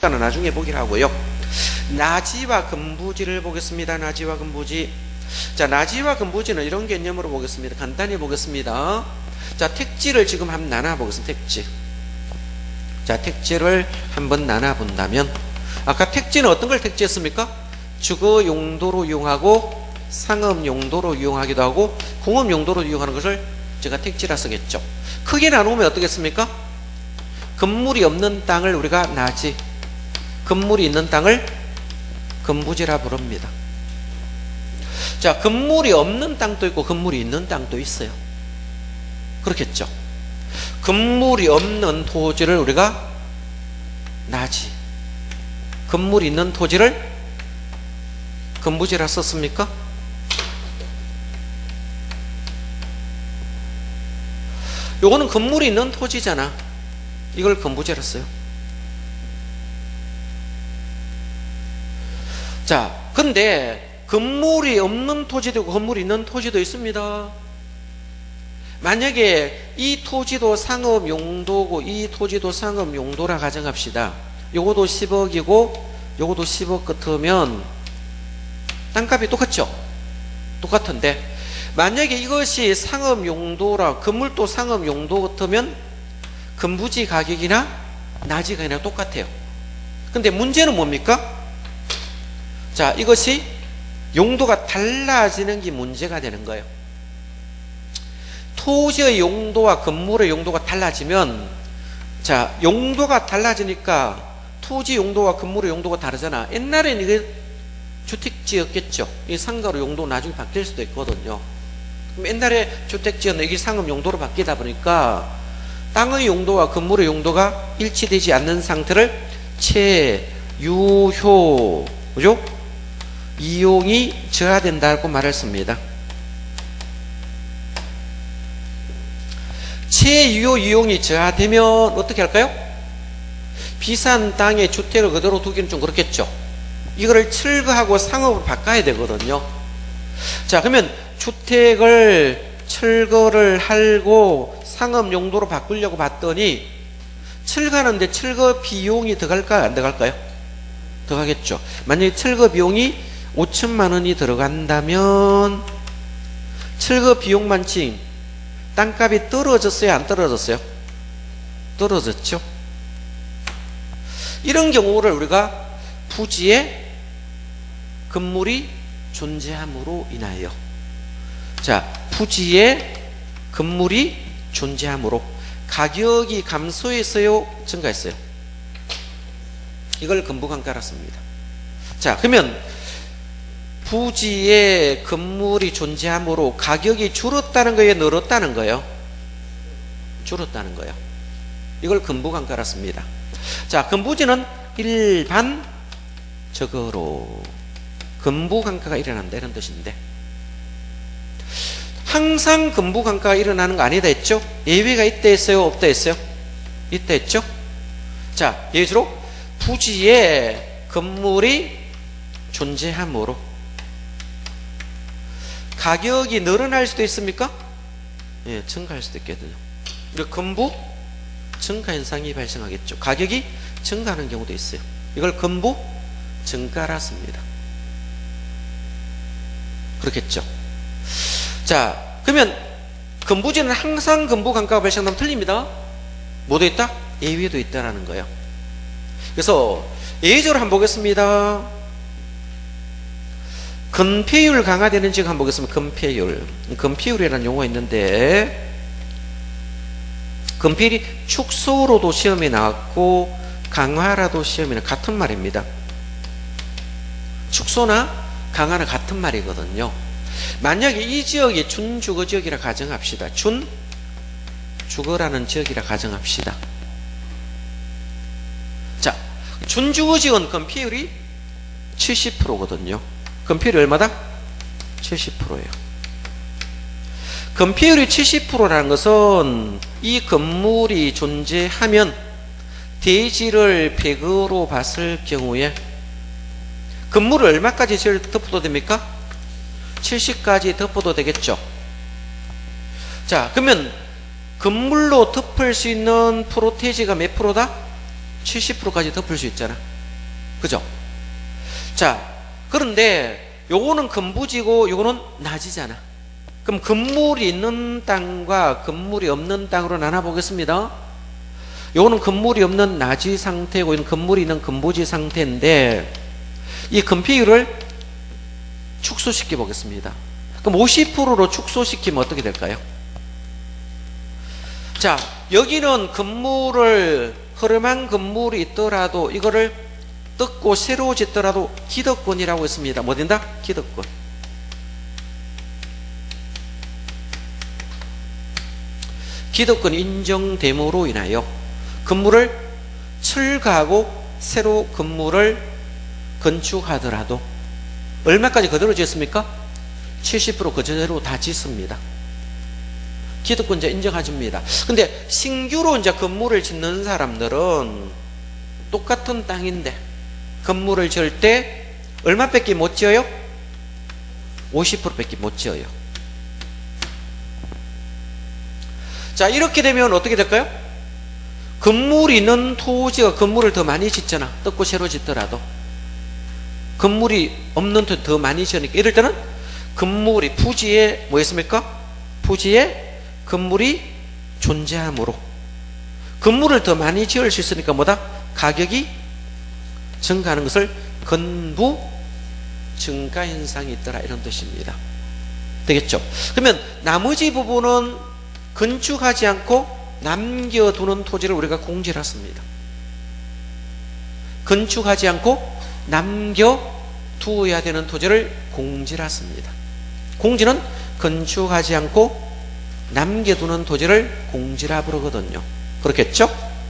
나중에 보기로 하고요. 나지와 근부지를 보겠습니다. 나지와 근부지. 자, 나지와 근부지는 이런 개념으로 보겠습니다. 간단히 보겠습니다. 자, 택지를 지금 한번 나눠 보겠습니다. 택지. 자, 택지를 한번 나눠 본다면, 아까 택지는 어떤 걸 택지했습니까? 주거 용도로 이용하고 상업 용도로 이용하기도 하고 공업 용도로 이용하는 것을 제가 택지라 쓰겠죠. 크게 나누면 어떻겠습니까? 건물이 없는 땅을 우리가 나지, 건물이 있는 땅을 근부지라 부릅니다. 자, 건물이 없는 땅도 있고 건물이 있는 땅도 있어요. 그렇겠죠. 건물이 없는 토지를 우리가 나지, 건물이 있는 토지를 근부지라 썼습니까? 요거는 건물이 있는 토지잖아. 이걸 근부지라 써요. 자, 근데 건물이 없는 토지도 있고 건물이 있는 토지도 있습니다. 만약에 이 토지도 상업 용도고 이 토지도 상업 용도라 가정합시다. 요것도 10억이고 요것도 10억 같으면 땅값이 똑같죠? 똑같은데 만약에 이것이 상업 용도라, 건물도 상업 용도 같으면 근부지 가격이나 나지 가격이나 똑같아요. 근데 문제는 뭡니까? 자, 이것이 용도가 달라지는 게 문제가 되는 거예요. 토지의 용도와 건물의 용도가 달라지면, 자, 용도가 달라지니까 토지 용도와 건물의 용도가 다르잖아. 옛날에는 이게 주택지였겠죠. 이 상가로 용도 나중에 바뀔 수도 있거든요. 그럼 옛날에 주택지였는데 이게 상업 용도로 바뀌다 보니까 땅의 용도와 건물의 용도가 일치되지 않는 상태를 채유효, 그죠? 이용이 저하된다고 말했습니다. 채유효 이용이 저하되면 어떻게 할까요? 비싼 땅에 주택을 그대로 두기는 좀 그렇겠죠. 이거를 철거하고 상업으로 바꿔야 되거든요. 자, 그러면 주택을 철거를 하고 상업 용도로 바꾸려고 봤더니 철거하는데 철거 비용이 들어갈까요? 안 들어갈까요? 들어가겠죠. 만약에 철거 비용이 5천만 원이 들어간다면 철거 비용만치 땅값이 떨어졌어요? 안 떨어졌어요? 떨어졌죠. 이런 경우를 우리가 부지에 건물이 존재함으로 인하여, 자, 부지에 건물이 존재함으로 가격이 감소했어요? 증가했어요? 이걸 근부감가라 씁니다. 자, 그러면 부지에 건물이 존재함으로 가격이 줄었다는 거예요? 늘었다는 거예요? 줄었다는 거예요. 이걸 근부감가라 씁니다. 자, 근부지는 일반적으로 근부감가가 일어난다 이런 뜻인데, 항상 근부감가가 일어나는 거 아니다 했죠? 예외가 있다 했어요? 없다 했어요? 있다 했죠? 자, 예시로 부지에 건물이 존재함으로 가격이 늘어날 수도 있습니까? 예, 증가할 수도 있거든요. 근부 증가 현상이 발생하겠죠. 가격이 증가하는 경우도 있어요. 이걸 근부 증가라 씁니다. 그렇겠죠. 자, 그러면 근부지는 항상 근부감가가 발생하면 틀립니다. 뭐도 있다? 예외도 있다라는 거예요. 그래서 예제로 한번 보겠습니다. 건폐율 강화되는 지역 한번 보겠습니다. 건폐율이라는 용어가 있는데, 건폐율이 축소로도 시험에 나왔고 강화라도 시험에 나왔고 같은 말입니다. 축소나 강화는 같은 말이거든요. 만약에 이 지역이 준주거 지역이라 가정합시다. 준주거라는 지역이라 가정합시다. 자, 준주거 지역은 건폐율이 70%거든요. 건폐율이 얼마다? 70%예요. 건폐율이 70%라는 것은 이 건물이 존재하면 대지를 100으로 봤을 경우에 건물을 얼마까지 덮어도 됩니까? 70까지 덮어도 되겠죠. 자, 그러면 건물로 덮을 수 있는 프로테이지가 몇 프로다? 70%까지 덮을 수 있잖아. 그죠? 자, 그런데 요거는 금부지고 요거는 낮이잖아. 그럼 건물이 있는 땅과 건물이 없는 땅으로 나눠 보겠습니다. 요거는 건물이 없는 낮이 상태고 이건 건물이 있는 금부지 상태인데 이 건폐율을 축소시켜 보겠습니다. 그럼 50%로 축소시키면 어떻게 될까요? 자, 여기는 건물을 허름한 건물이 있더라도 이거를 뜯고 새로 짓더라도 기득권이라고 했습니다. 뭐 된다? 기득권. 기득권 인정됨으로 인하여 건물을 철거하고 새로 건물을 건축하더라도 얼마까지 그대로 짓습니까? 70% 그대로 다 짓습니다. 기득권자 인정해 줍니다. 근데 신규로 이제 건물을 짓는 사람들은 똑같은 땅인데 건물을 지을 때 얼마밖에 못 지어요? 50%밖에 못 지어요. 자, 이렇게 되면 어떻게 될까요? 건물이 있는 토지가 건물을 더 많이 짓잖아. 뜯고 새로 짓더라도. 건물이 없는 토지 더 많이 지으니까 이럴 때는 건물이 부지에 뭐였습니까? 부지에 건물이 존재하므로 건물을 더 많이 지을 수 있으니까 뭐다? 가격이 증가하는 것을 건부 증가 현상이 있더라 이런 뜻입니다. 되겠죠? 그러면 나머지 부분은 건축하지 않고 남겨두는 토지를 우리가 공지를 했습니다. 건축하지 않고 남겨두어야 되는 토지를 공지를 했습니다. 공지는 건축하지 않고 남겨두는 토지를 공지라 부르거든요. 그렇겠죠?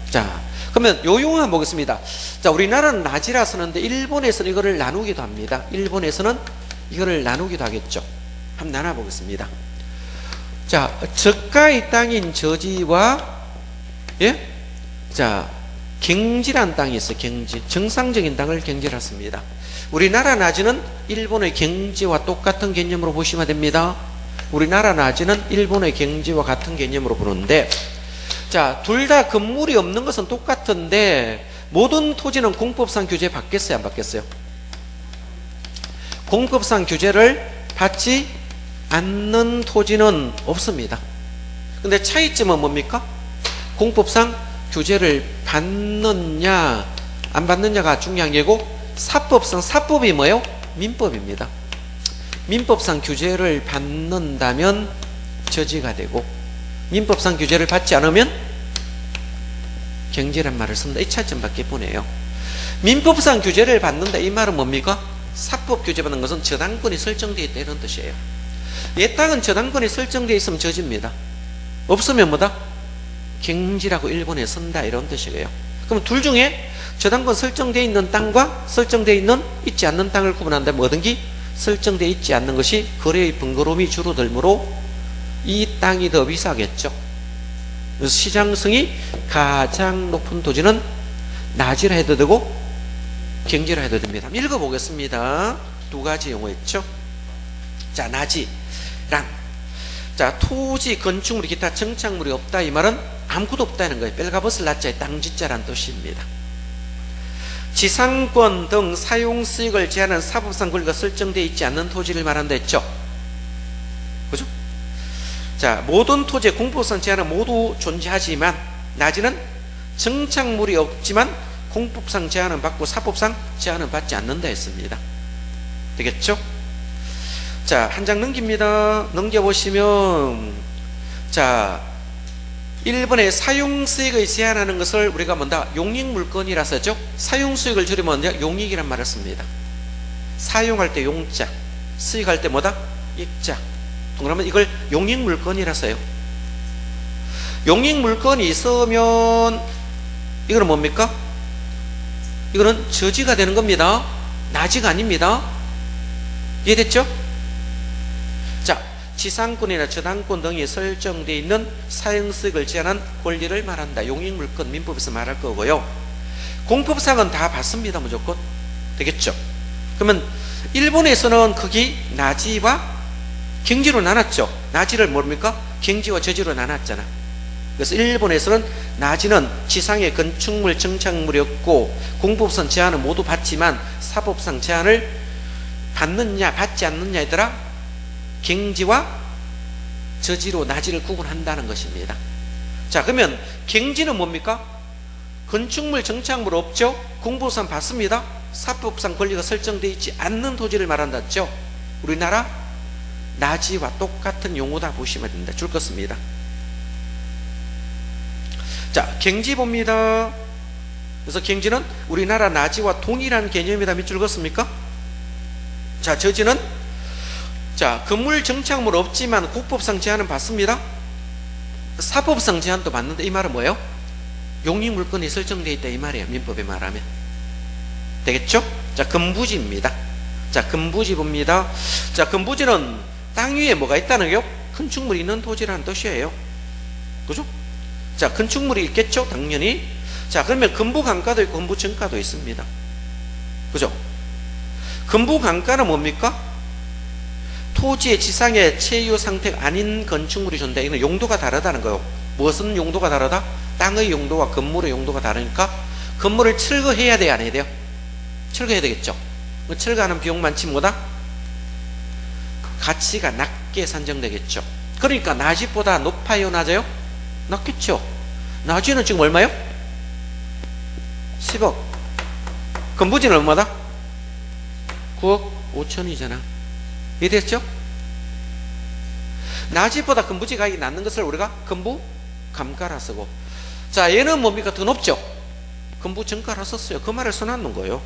자, 그러면 요 용어 한번 보겠습니다. 자, 우리나라는 나지라 쓰는데 일본에서는 이거를 나누기도 합니다. 일본에서는 이거를 나누기도 하겠죠. 한번 나눠보겠습니다. 자, 저가의 땅인 저지와 예? 자, 경지란 땅이 있어요. 경지. 정상적인 땅을 경지라 씁니다. 우리나라 나지는 일본의 경지와 똑같은 개념으로 보시면 됩니다. 우리나라 나지는 일본의 경지와 같은 개념으로 보는데, 자, 둘 다 건물이 없는 것은 똑같은데 모든 토지는 공법상 규제 받겠어요? 안 받겠어요? 공법상 규제를 받지 않는 토지는 없습니다. 근데 차이점은 뭡니까? 공법상 규제를 받느냐 안 받느냐가 중요한 게고, 사법상, 사법이 뭐예요? 민법입니다. 민법상 규제를 받는다면 저지가 되고, 민법상 규제를 받지 않으면 경지란 말을 쓴다. 이 차이점밖에 보네요. 민법상 규제를 받는다 이 말은 뭡니까? 사법 규제받는 것은 저당권이 설정되어 있다 이런 뜻이에요. 이 땅은 저당권이 설정되어 있으면 저지입니다. 없으면 뭐다? 경지라고 일본에 쓴다 이런 뜻이에요. 그럼 둘 중에 저당권 설정되어 있는 땅과 설정되어 있는 있지 않는 땅을 구분한다면 뭐든지 설정되어 있지 않는 것이 거래의 번거로움이 줄어들므로 이 땅이 더 비싸겠죠. 그래서 시장성이 가장 높은 토지는 낮이라 해도 되고 경지라 해도 됩니다. 한번 읽어보겠습니다. 두 가지 용어 있죠. 자, 낮이란, 자, 토지, 건축물이 기타 정착물이 없다 이 말은 아무것도 없다는 거예요. 뺄가벗을 낮자에 땅짓자란 뜻입니다. 지상권 등 사용수익을 제한하는 사법상 권리가 설정되어 있지 않는 토지를 말한다 했죠. 그죠? 자, 모든 토지의 공법상 제한은 모두 존재하지만 낮이는 정착물이 없지만 공법상 제한은 받고 사법상 제한은 받지 않는다 했습니다. 되겠죠? 자, 한 장 넘깁니다. 넘겨보시면, 자, 1번에 사용수익을 제한하는 것을 우리가 뭔다? 용익물건이라서 하죠. 사용수익을 줄이면 용익이란 말을 씁니다. 사용할 때 용자, 수익할 때 뭐다? 익자. 그러면 이걸 용익물건이라서요. 용익물건이 있으면 이거는 뭡니까? 이거는 저지가 되는 겁니다. 나지가 아닙니다. 이해됐죠? 자, 지상권이나 저당권 등이 설정되어 있는 사용수익을 제한한 권리를 말한다. 용익물건 민법에서 말할 거고요. 공법상은 다 받습니다. 무조건. 되겠죠? 그러면 일본에서는 거기 나지와 경지로 나눴죠. 나지를 뭡니까? 경지와 저지로 나눴잖아. 그래서 일본에서는 나지는 지상의 건축물 정착물이었고 공법상 제한은 모두 받지만 사법상 제한을 받느냐 받지 않느냐에 따라 갱지와 저지로 나지를 구분한다는 것입니다. 자, 그러면 갱지는 뭡니까? 건축물 정착물 없죠? 공법상 받습니다. 사법상 권리가 설정되어 있지 않는 토지를 말한다죠. 우리나라 나지와 똑같은 용어다 보시면 됩니다. 줄 것입니다. 자, 갱지 봅니다. 그래서 갱지는 우리나라 나지와 동일한 개념이다. 밑줄 긋습니까? 자, 저지는 자, 건물 정착물 없지만 국법상 제한은 받습니다. 사법상 제한도 받는데 이 말은 뭐예요? 용익물권이 설정되어 있다 이 말이에요. 민법에 말하면 되겠죠? 자, 건부지입니다. 자, 건부지 봅니다. 자, 건부지는 땅 위에 뭐가 있다는 거요? 건축물이 있는 토지라는 뜻이에요. 그죠? 자, 건축물이 있겠죠? 당연히. 자, 그러면 건부강가도 있고 건부정가도 있습니다. 그죠? 건부강가는 뭡니까? 토지의 지상의 체유 상태가 아닌 건축물이 존재. 이건 용도가 다르다는 거예요. 무엇은 용도가 다르다? 땅의 용도와 건물의 용도가 다르니까 건물을 철거해야 돼야 안 해야 돼요? 철거해야 되겠죠. 철거하는 비용만 치면보다 가치가 낮게 산정되겠죠. 그러니까 나지보다 높아요, 낮아요? 낮겠죠. 나지는 지금 얼마요? 10억. 건부지는 얼마다? 9억 5천이잖아. 이해됐죠? 나지보다 건부지 가격이 낮는 것을 우리가 건부 감가라 쓰고, 자, 얘는 뭡니까? 더 높죠? 건부 정가라 썼어요. 그 말을 써놨는 거예요.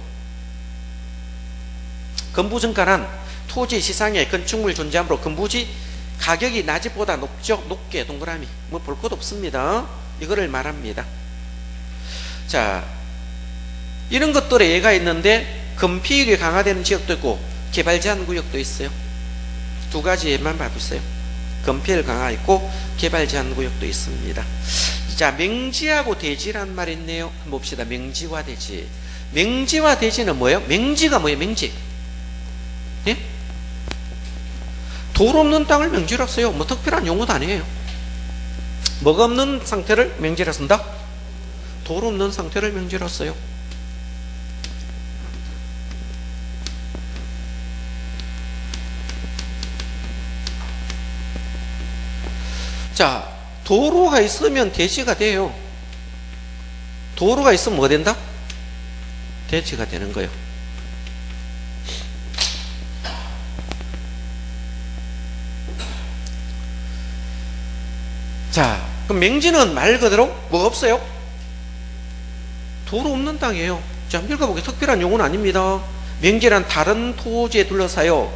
건부 정가란 토지 지상에 건축물 존재함으로 건부지 가격이 나지보다 높죠? 높게 동그라미. 뭐 볼 것 없습니다. 이거를 말합니다. 자, 이런 것들에 예가 있는데 건폐율이 강화되는 지역도 있고 개발 제한 구역도 있어요. 두 가지 예만 봐보세요. 건폐율 강화 있고 개발 제한 구역도 있습니다. 자, 맹지하고 대지란 말이 있네요. 한번 봅시다. 맹지와 대지. 맹지와 대지는 뭐예요? 맹지가 뭐예요? 맹지. 예? 도로 없는 땅을 맹지라 써요. 뭐 특별한 용어도 아니에요. 뭐가 없는 상태를 맹지라 쓴다? 도로 없는 상태를 맹지라 써요. 자, 도로가 있으면 대지가 돼요. 도로가 있으면 뭐 된다? 대지가 되는 거예요. 자, 그럼 맹지는 말 그대로 뭐가 없어요? 도로 없는 땅이에요. 자, 읽어보기 특별한 용어는 아닙니다. 맹지란 다른 토지에 둘러싸여,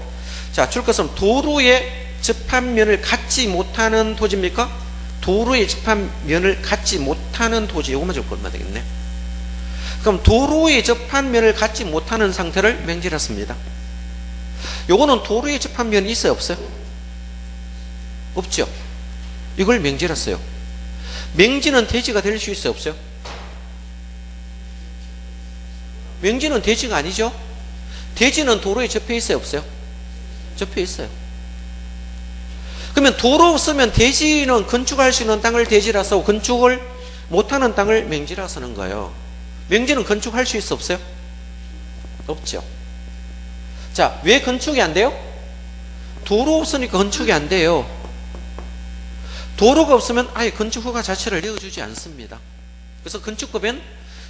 자, 줄 것은 도로에 접합면을 갖지 못하는 토지입니까? 도로에 접합면을 갖지 못하는 토지. 이것만 줄 것만 되겠네. 그럼 도로에 접합면을 갖지 못하는 상태를 맹지라 씁니다. 요거는 도로에 접합면이 있어요, 없어요? 없죠. 이걸 맹지라 써요. 맹지는 대지가 될 수 있어요, 없어요? 맹지는 대지가 아니죠. 대지는 도로에 접해 있어요, 없어요? 접해 있어요. 그러면 도로 없으면 대지는 건축할 수 있는 땅을 대지라 쓰고 건축을 못하는 땅을 맹지라 쓰는 거예요. 맹지는 건축할 수 있어, 없어요? 없죠. 자, 왜 건축이 안 돼요? 도로 없으니까 건축이 안 돼요. 도로가 없으면 아예 건축 허가 자체를 내어주지 않습니다. 그래서 건축법엔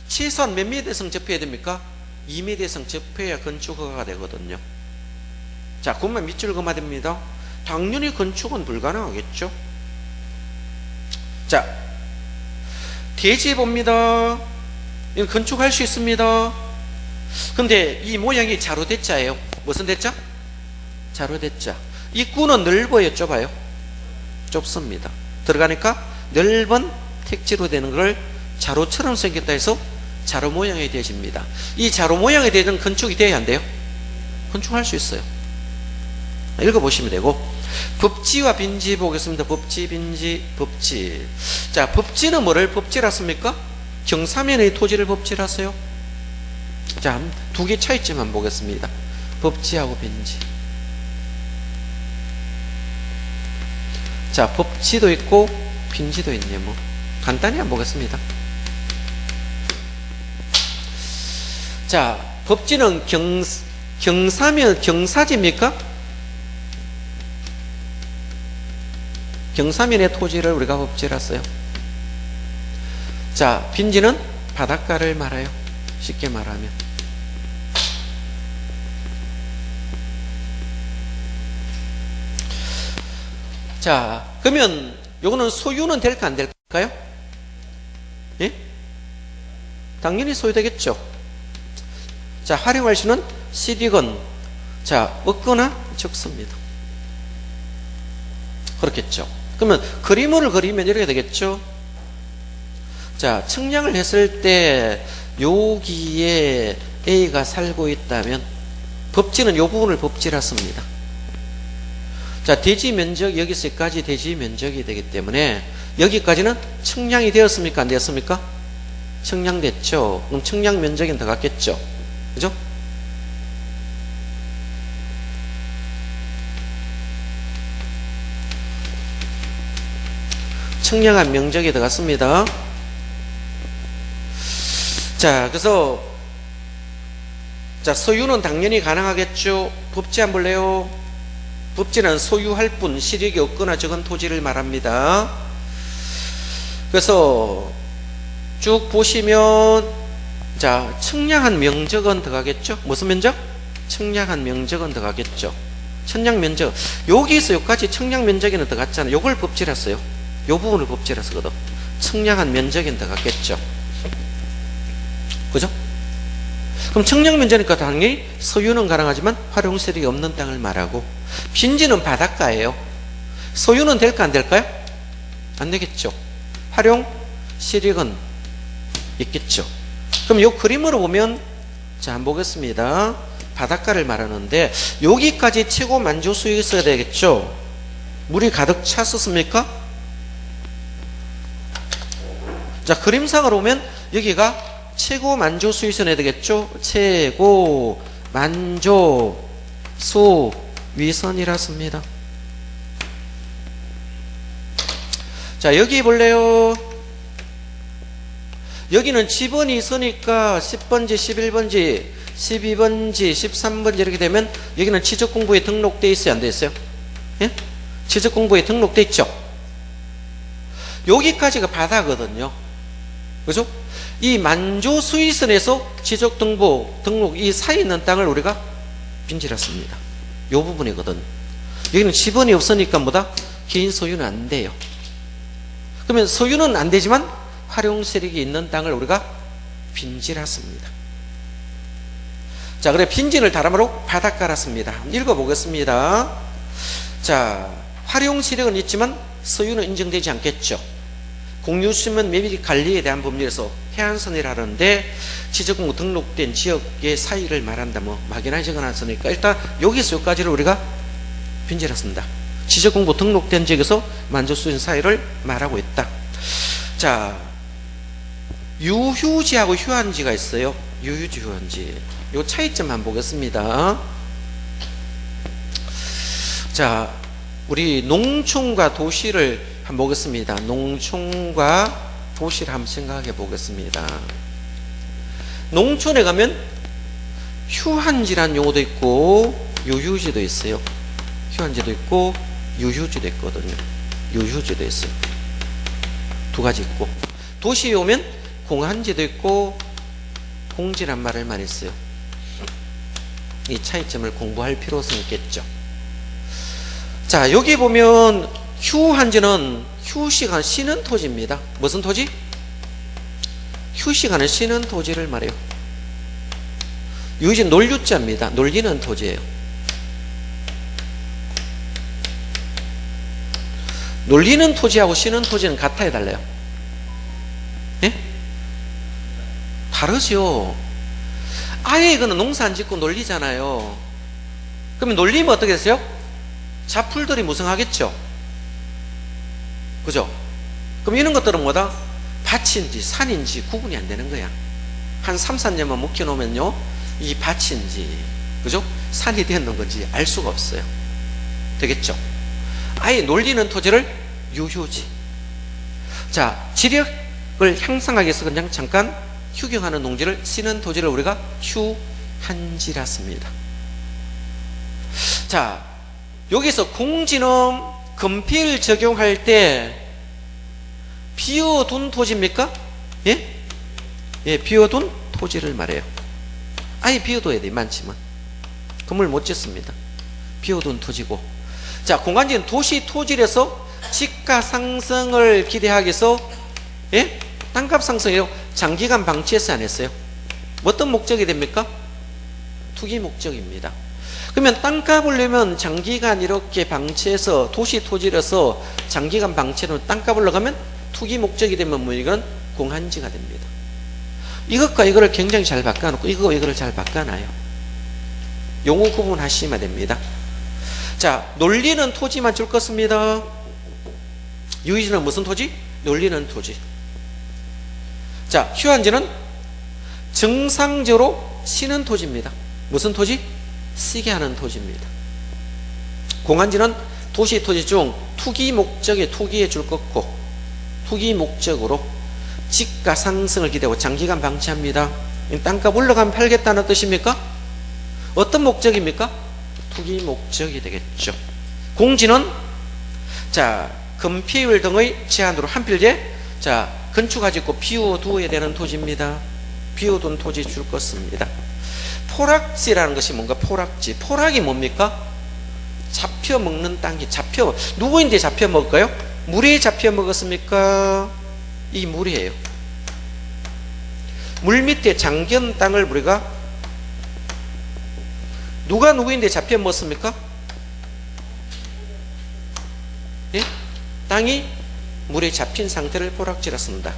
최소한 몇 미터 이상 접해야 됩니까? 2m 이상 접해야 건축 허가가 되거든요. 자, 그것만 밑줄 그어야 됩니다. 당연히 건축은 불가능하겠죠. 자, 대지 봅니다. 이건 건축할 수 있습니다. 근데 이 모양이 자로대자예요. 무슨 대자? 자로대자. 입구는 넓어요, 좁아요? 좁습니다. 들어가니까 넓은 택지로 되는 걸 자로처럼 생겼다 해서 자로 모양이 되어집니다. 이 자로 모양이 되는 건축이 돼야 안 돼요? 건축할 수 있어요. 읽어보시면 되고, 법지와 빈지 보겠습니다. 법지, 빈지, 법지. 자, 법지는 뭐를 법지라 씁니까? 경사면의 토지를 법지라 써요. 자, 두 개 차이점만 보겠습니다. 법지하고 빈지. 자, 법지도 있고 빈지도 있네요. 뭐 간단히 한번 보겠습니다. 자, 법지는 경사면 경사지입니까? 경사면의 토지를 우리가 법지라 써요. 자, 빈지는 바닷가를 말해요. 쉽게 말하면. 자, 그러면 요거는 소유는 될까 안 될까요? 예? 당연히 소유되겠죠. 자, 활용할 수는 실익은 자, 없거나 적습니다. 그렇겠죠. 그러면 그림을 그리면 이렇게 되겠죠. 자, 측량을 했을 때 여기에 A가 살고 있다면 법지는 요 부분을 법지라 씁니다. 자, 대지 면적 여기서까지 대지 면적이 되기 때문에 여기까지는 측량이 되었습니까? 안 되었습니까? 측량됐죠. 그럼 측량 면적은 더 같겠죠. 그죠? 측량한 면적이 들어갔습니다. 자, 그래서 자, 소유는 당연히 가능하겠죠. 법지 안 볼래요? 법지는 소유할 뿐 실익이 없거나 적은 토지를 말합니다. 그래서 쭉 보시면 자, 측량한 면적은 들어가겠죠. 무슨 면적? 측량한 면적은 들어가겠죠. 측량 면적 여기서 여기까지 측량 면적에는 들어갔잖아요. 요걸 법지라 써요. 요 부분을 법지라 쓰거든. 측량한 면적은 들어갔겠죠. 그죠? 그럼 측량 면적이니까 당연히 소유는 가능하지만 활용 실익이 없는 땅을 말하고, 빈지는 바닷가예요. 소유는 될까 안 될까요? 안 되겠죠. 활용 실익은 있겠죠. 그럼 요 그림으로 보면 자, 한번 보겠습니다. 바닷가를 말하는데 여기까지 최고 만조 수익이 있어야 되겠죠. 물이 가득 찼었습니까? 자, 그림상으로 보면 여기가 최고 만조 수위선해야 되겠죠. 최고 만조 수위선이라 씁니다. 자, 여기 볼래요? 여기는 지번이 있으니까 10번지, 11번지, 12번지, 13번지 이렇게 되면 여기는 지적공부에 등록되어 있어요? 안 되어 있어요? 예? 지적공부에 등록되어 있죠? 여기까지가 바다거든요. 그죠? 이 만조 수위선에서 지적 등록 이 사이에 있는 땅을 우리가 빈지라 씁니다. 이 부분이거든. 여기는 지번이 없으니까 뭐다? 개인 소유는 안 돼요. 그러면 소유는 안 되지만 활용 세력이 있는 땅을 우리가 빈지라 씁니다. 자, 그래 빈지를 다름으로 바닷가라 씁니다. 읽어보겠습니다. 자, 활용 세력은 있지만 소유는 인정되지 않겠죠. 공유수면 매입 관리에 대한 법률에서 해안선이라는데 지적공부 등록된 지역의 사이를 말한다, 뭐 막연하게 적어놨으니까 일단 여기서 여기까지를 우리가 빈지라 씁니다. 지적공부 등록된 지역에서 만조수인 사이를 말하고 있다. 자, 유휴지하고 휴한지가 있어요. 유휴지, 휴한지. 요 차이점 한번 보겠습니다. 자, 우리 농촌과 도시를 한번 보겠습니다. 농촌과 도시를 한번 생각해 보겠습니다. 농촌에 가면 휴한지란 용어도 있고 유휴지도 있어요. 휴한지도 있고 유휴지도 있거든요. 유휴지도 있어요. 두 가지 있고, 도시에 오면 공한지도 있고 공지란 말을 많이 써요. 이 차이점을 공부할 필요성이 있겠죠. 자, 여기 보면 휴한지는 휴시간 쉬는 토지입니다. 무슨 토지? 휴시간을 쉬는 토지를 말해요. 유지 논류자입니다. 놀리는 토지예요. 놀리는 토지하고 쉬는 토지는 같아요, 달라요? 예? 다르죠. 아예 이거는 농사 안 짓고 놀리잖아요. 그러면 놀리면 어떻게 되세요? 잡풀들이 무성하겠죠. 그죠? 그럼 이런 것들은 뭐다? 밭인지 산인지 구분이 안 되는 거야. 한 3, 4년만 묵혀놓으면요, 이 밭인지, 그죠? 산이 되는 건지 알 수가 없어요. 되겠죠? 아예 놀리는 토지를 유휴지. 자, 지력을 향상하기 위해서 그냥 잠깐 휴경하는 농지를 쉬는 토지를 우리가 휴한지라 씁니다. 자, 여기서 공지는 건폐율 적용할 때 비워둔 토지입니까? 예? 예, 비워둔 토지를 말해요. 아예 비워둬야 돼, 많지만. 건물 못 짓습니다. 비워둔 토지고. 자, 공간지는 도시 토지에서 지가 상승을 기대하기 위해서, 예? 땅값 상승이요. 장기간 방치해서 안 했어요. 어떤 목적이 됩니까? 투기 목적입니다. 그러면 땅값을 내면 장기간 이렇게 방치해서 도시 토지라서 장기간 방치해놓은 땅값을 넣으면 투기 목적이 되면 뭐 이건 공한지가 됩니다. 이것과 이거를 굉장히 잘 바꿔놓고 이거와 이거를 잘 바꿔놔요. 용어 구분하시면 됩니다. 자, 놀리는 토지만 줄 것입니다. 유의지는 무슨 토지? 놀리는 토지. 자, 휴한지는 정상적으로 쉬는 토지입니다. 무슨 토지? 쉬게 하는 토지입니다. 공한지는 도시 토지 중 투기 목적에 투기해 줄 것고 투기 목적으로 지가 상승을 기대하고 장기간 방치합니다. 땅값 올라가면 팔겠다는 뜻입니까? 어떤 목적입니까? 투기 목적이 되겠죠. 공지는 자, 건폐율 등의 제한으로 한 필지에 자, 건축하지 않고 비워두어야 되는 토지입니다. 비워둔 토지 줄 것입니다. 포락지라는 것이 뭔가 포락지. 포락이 뭡니까? 잡혀 먹는 땅이 누구인데 잡혀 먹을까요? 물에 잡혀 먹었습니까? 이 물이에요. 물 밑에 잠긴 땅을 우리가 누가 누구인데 잡혀 먹었습니까? 예? 땅이 물에 잡힌 상태를 포락지라 쓴다.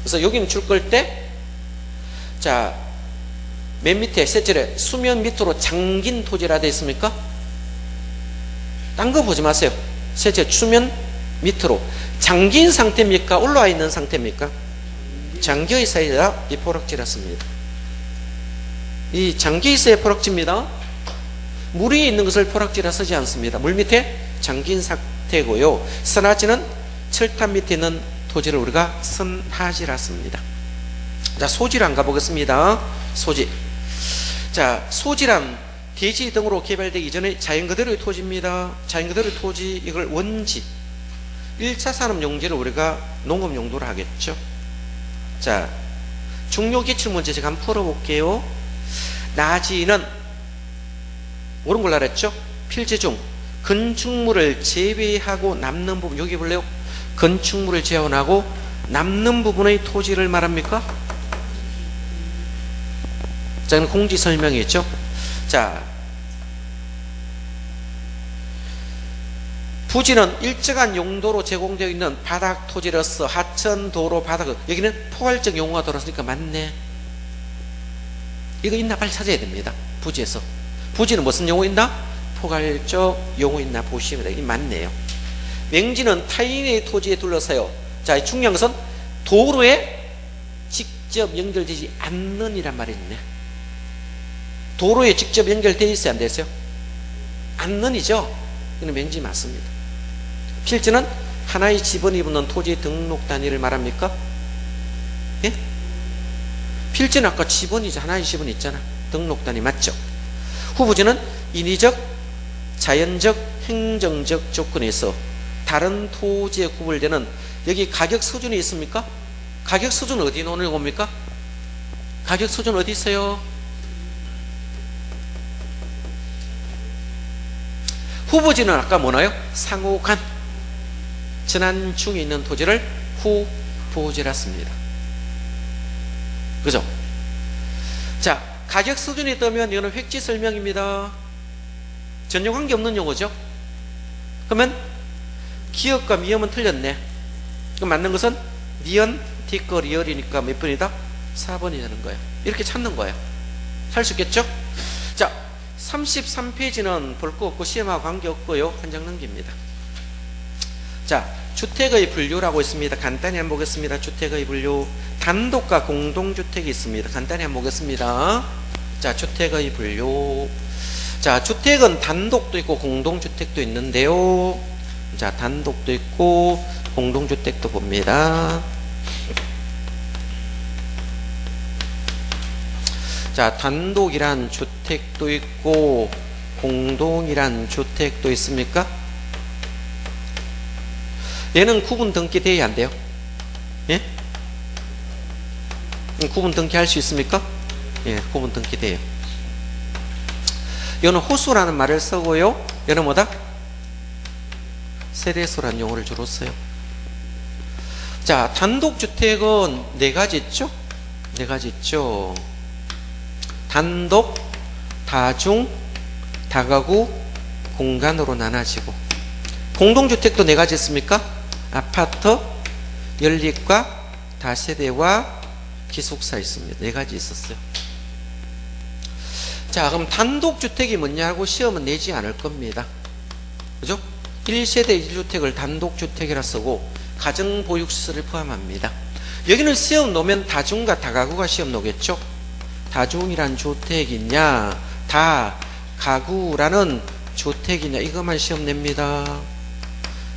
그래서 여기는 줄 걸 때, 자, 맨 밑에 셋째에 수면 밑으로 잠긴 토지라 되어 있습니까? 딴 거 보지 마세요. 셋째, 수면 밑으로 잠긴 상태입니까? 올라와 있는 상태입니까? 잠겨 있어야 이 포락지라 씁니다. 이 잠겨 있어야 포락지입니다. 물이 있는 것을 포락지라 쓰지 않습니다. 물 밑에 잠긴 상태고요. 선하지는 철탑 밑에 있는 토지를 우리가 선하지라 씁니다. 자, 소지란 가보겠습니다. 소지. 자, 소지란 대지 등으로 개발되기 전에 자연 그대로의 토지입니다. 자연 그대로의 토지, 이걸 원지. 1차 산업 용지를 우리가 농업 용도로 하겠죠. 자, 중요 기출문제 제가 한번 풀어볼게요. 나지는 옳은 걸 알았죠? 필지 중 건축물을 제외하고 남는 부분, 여기 볼래요? 건축물을 제외하고 남는 부분의 토지를 말합니까? 자, 이건 공지 설명이 있죠? 자, 부지는 일정한 용도로 제공되어 있는 바닥 토지로서 하천, 도로, 바닥, 여기는 포괄적 용어가 돌았으니까 맞네. 이거 있나 빨리 찾아야 됩니다. 부지에서. 부지는 무슨 용어 있나? 포괄적 용어 있나 보시면 돼요. 이 맞네요. 맹지는 타인의 토지에 둘러서요. 자, 중요한 것은 도로에 직접 연결되지 않는 이란 말이 있네. 도로에 직접 연결되어 있어요, 안 되세요? 않는이죠. 이는 맹지 맞습니다. 필지는 하나의 지번이 붙는 토지 등록 단위를 말합니까? 예? 필지는 아까 지번이죠. 하나의 지번이 있잖아. 등록 단위 맞죠? 후부지는 인위적, 자연적, 행정적 조건에서 다른 토지에 구분되는, 여기 가격 수준이 있습니까? 가격 수준 어디 놓는 겁니까? 가격 수준 어디 있어요? 후보지는 아까 뭐나요? 상호간, 전환 중에 있는 토지를 후보지라 씁니다. 그죠? 자, 가격 수준이 뜨면 이거는 획지 설명입니다. 전혀 관계없는 용어죠. 그러면 기업과 미음은 틀렸네. 그럼 맞는 것은 니은, 티끌, 리얼이니까 몇 번이다? 4번이 되는 거예요. 이렇게 찾는 거예요. 할 수 있겠죠? 자, 33페이지는 볼 거 없고 시험하고 관계없고요. 한 장 넘깁니다. 자, 주택의 분류라고 있습니다. 간단히 한번 보겠습니다. 주택의 분류. 단독과 공동주택이 있습니다. 간단히 한번 보겠습니다. 자, 주택의 분류. 자, 주택은 단독도 있고 공동주택도 있는데요. 자, 단독도 있고 공동주택도 봅니다. 자, 단독이란 주택도 있고 공동이란 주택도 있습니까? 얘는 구분 등기 돼야 안 돼요? 예? 구분 등기 할 수 있습니까? 예, 구분 등기 돼요. 얘는 호수라는 말을 쓰고요. 얘는 뭐다? 세대수라는 용어를 주로 써요. 자, 단독주택은 네 가지 있죠? 네 가지 있죠. 단독, 다중, 다가구, 공간으로 나눠지고. 공동주택도 네 가지 있습니까? 아파트, 연립과 다세대와 기숙사 있습니다. 네 가지 있었어요. 자, 그럼 단독주택이 뭐냐고 시험은 내지 않을 겁니다. 그죠? 1세대 1주택을 단독주택이라 쓰고 가정보육시설을 포함합니다. 여기는 시험 놓으면 다중과 다가구가 시험 놓겠죠? 다중이란 주택이냐 다가구라는 주택이냐 이것만 시험 냅니다.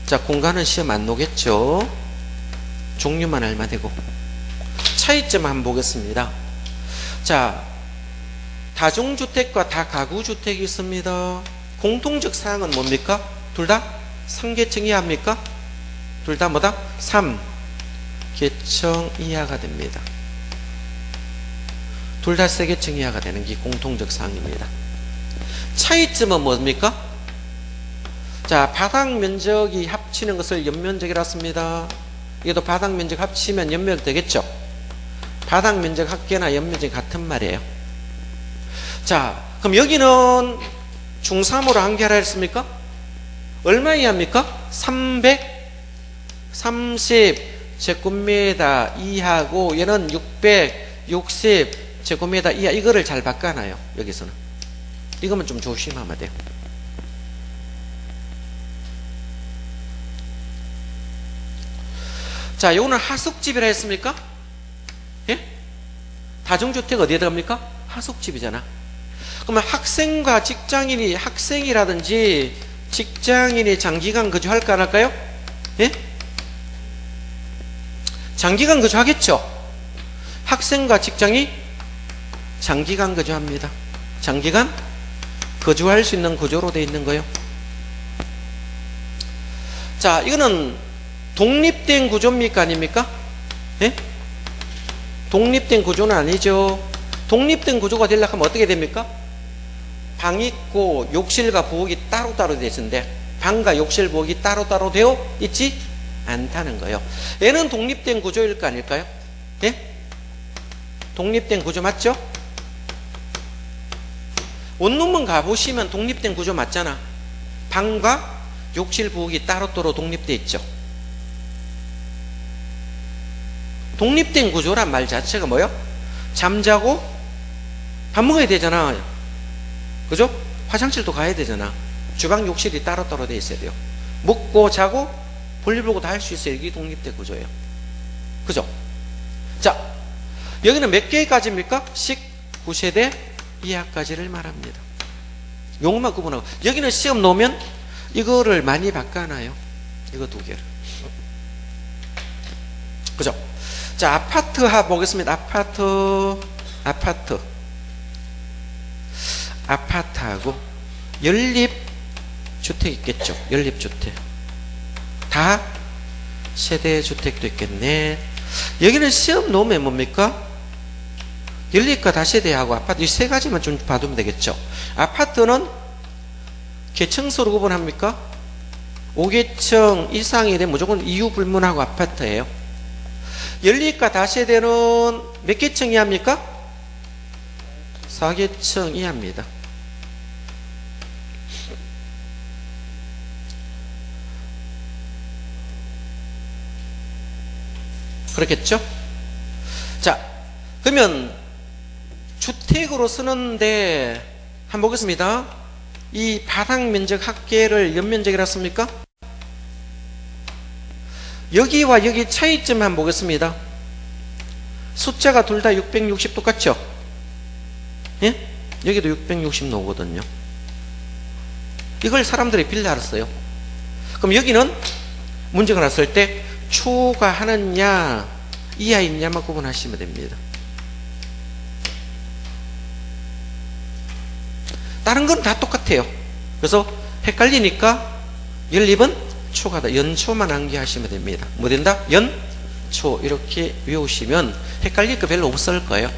자, 공간은 시험 안 놓겠죠? 종류만 알면 되고. 차이점 한번 보겠습니다. 자, 다중주택과 다가구주택이 있습니다. 공통적 사항은 뭡니까? 둘 다 3계층 이하입니까? 둘 다 뭐다? 3계층 이하가 됩니다. 둘 다 3계층 이하가 되는 게 공통적 사항입니다. 차이점은 뭡니까? 자, 바닥 면적이 합치는 것을 연면적이라 씁니다. 이것도 바닥 면적 합치면 연면적 되겠죠? 바닥 면적 합계나 연면적이 같은 말이에요. 자, 그럼 여기는 중3으로 한계하라 했습니까? 얼마 이하입니까? 330제곱미터 이하고 얘는 660제곱미터 이하. 이거를 잘 바꿔놔요. 여기서는 이거만 좀 조심하면 돼요. 자, 요거는 하숙집이라 했습니까? 예? 다중주택 어디에 들어갑니까? 하숙집이잖아. 그러면 학생과 직장인이, 학생이라든지 직장인이 장기간 거주할까 안 할까요? 예? 장기간 거주하겠죠? 학생과 직장이 장기간 거주합니다. 장기간 거주할 수 있는 구조로 되어 있는 거예요. 자, 이거는 독립된 구조입니까? 아닙니까? 예? 독립된 구조는 아니죠. 독립된 구조가 되려면 어떻게 됩니까? 방 있고 욕실과 부엌이 따로따로 되어 있는데 방과 욕실, 부엌이 따로따로 되어 있지 않다는 거예요. 얘는 독립된 구조일까 아닐까요? 예? 독립된 구조 맞죠? 원룸은 가보시면 독립된 구조 맞잖아. 방과 욕실, 부엌이 따로따로 독립되어 있죠. 독립된 구조란 말 자체가 뭐예요? 잠자고 밥 먹어야 되잖아. 그죠? 화장실도 가야 되잖아. 주방, 욕실이 따로따로 되어 있어야 돼요. 먹고 자고 볼일 보고 다 할 수 있어요. 이게 독립된 구조예요. 그죠? 자, 여기는 몇 개까지입니까? 19세대 이하까지를 말합니다. 용어만 구분하고. 여기는 시험 놓으면 이거를 많이 바꿔놔요. 이거 두 개를. 그죠? 자, 아파트 보겠습니다. 아파트하고 연립주택 있겠죠. 연립주택. 다 세대주택도 있겠네. 여기는 시험 놓으면 뭡니까? 연립과 다세대하고 아파트 이 세 가지만 좀 봐두면 되겠죠. 아파트는 계층수로 구분합니까? 5계층 이상이 되면 무조건 이유 불문하고 아파트예요. 연립과 다세대는 몇 계층 이하입니까? 4계층 이하입니다. 그렇겠죠? 자, 그러면 주택으로 쓰는데 한번 보겠습니다. 이 바닥 면적 합계를 연면적이라 씁니까? 여기와 여기 차이점 한번 보겠습니다. 숫자가 둘 다 660 똑같죠? 예? 여기도 660 나오거든요. 이걸 사람들이 빌려 알았어요. 그럼 여기는 문제가 났을 때 초과하느냐 이하 있냐만 구분하시면 됩니다. 다른 건 다 똑같아요. 그래서 헷갈리니까 연립은 초과다. 연초만 암기하시면 됩니다. 뭐 된다? 연초 이렇게 외우시면 헷갈릴 거 별로 없을 거예요.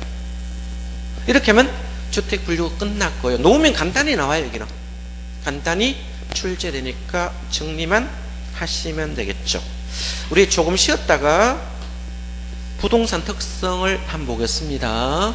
이렇게 하면 주택 분류가 끝났고요. 놓으면 간단히 나와요. 여기는 간단히 출제되니까 정리만 하시면 되겠죠. 우리 조금 쉬었다가 부동산 특성을 한번 보겠습니다.